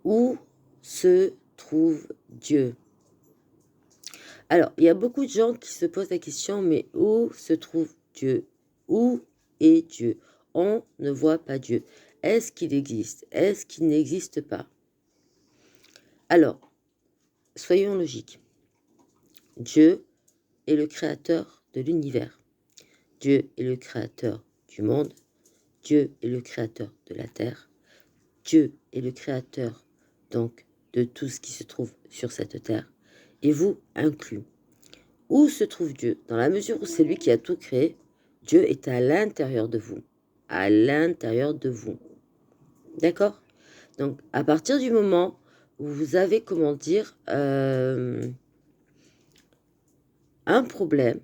Où se trouve Dieu? Alors, il y a beaucoup de gens qui se posent la question, mais où se trouve Dieu? Où est Dieu? On ne voit pas Dieu. Est-ce qu'il existe? Est-ce qu'il n'existe pas? Alors, soyons logiques. Dieu est le créateur de l'univers. Dieu est le créateur du monde. Dieu est le créateur de la terre. Dieu est le créateur, donc, de tout ce qui se trouve sur cette terre, et vous inclus. Où se trouve Dieu? Dans la mesure où c'est lui qui a tout créé, Dieu est à l'intérieur de vous. À l'intérieur de vous. D'accord? Donc, à partir du moment où vous avez, comment dire, un problème,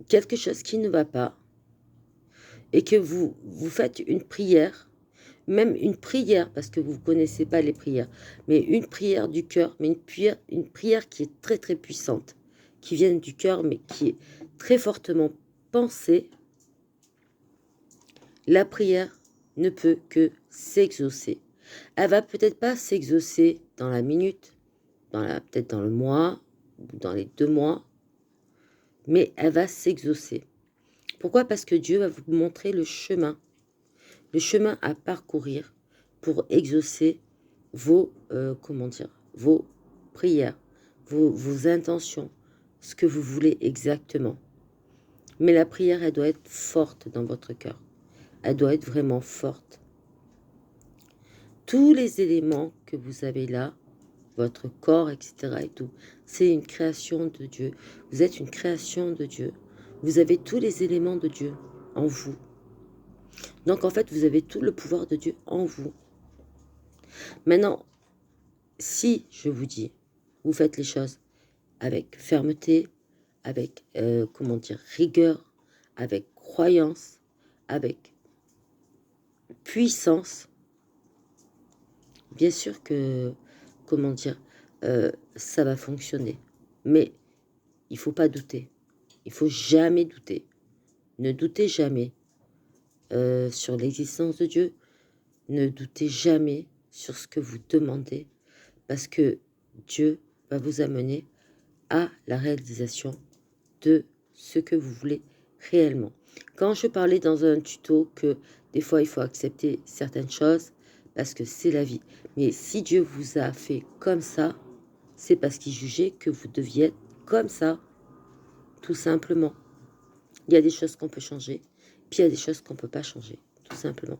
quelque chose qui ne va pas, et que vous faites une prière, même une prière, parce que vous ne connaissez pas les prières, mais une prière du cœur, mais une prière qui est très très puissante, qui vient du cœur, mais qui est très fortement pensée, la prière ne peut que s'exaucer. Elle va peut-être pas s'exaucer dans la minute, peut-être dans le mois, ou dans les 2 mois, mais elle va s'exaucer. Pourquoi? Parce que Dieu va vous montrer le chemin à parcourir pour exaucer vos, vos prières, vos intentions, ce que vous voulez exactement. Mais la prière, elle doit être forte dans votre cœur. Elle doit être vraiment forte. Tous les éléments que vous avez là, votre corps, etc. et tout, c'est une création de Dieu. Vous êtes une création de Dieu. Vous avez tous les éléments de Dieu en vous. Donc en fait, vous avez tout le pouvoir de Dieu en vous. Maintenant, si je vous dis, vous faites les choses avec fermeté, avec, rigueur, avec croyance, avec puissance, bien sûr que, ça va fonctionner. Mais il ne faut pas douter. Il ne faut jamais douter. Ne doutez jamais sur l'existence de Dieu. Ne doutez jamais sur ce que vous demandez, parce que Dieu va vous amener à la réalisation de ce que vous voulez réellement. Quand je parlais dans un tuto que des fois il faut accepter certaines choses parce que c'est la vie, mais si Dieu vous a fait comme ça, c'est parce qu'il jugeait que vous deviez être comme ça, tout simplement. Il y a des choses qu'on peut changer, puis il y a des choses qu'on ne peut pas changer, tout simplement.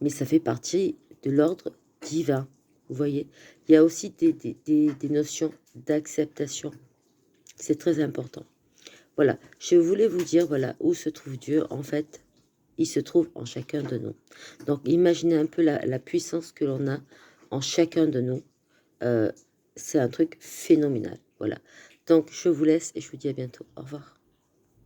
Mais ça fait partie de l'ordre divin. Vous voyez, il y a aussi des notions d'acceptation. C'est très important. Voilà, je voulais vous dire, voilà, où se trouve Dieu. En fait, il se trouve en chacun de nous. Donc, imaginez un peu la puissance que l'on a en chacun de nous. C'est un truc phénoménal. Voilà. Donc, je vous laisse et je vous dis à bientôt. Au revoir.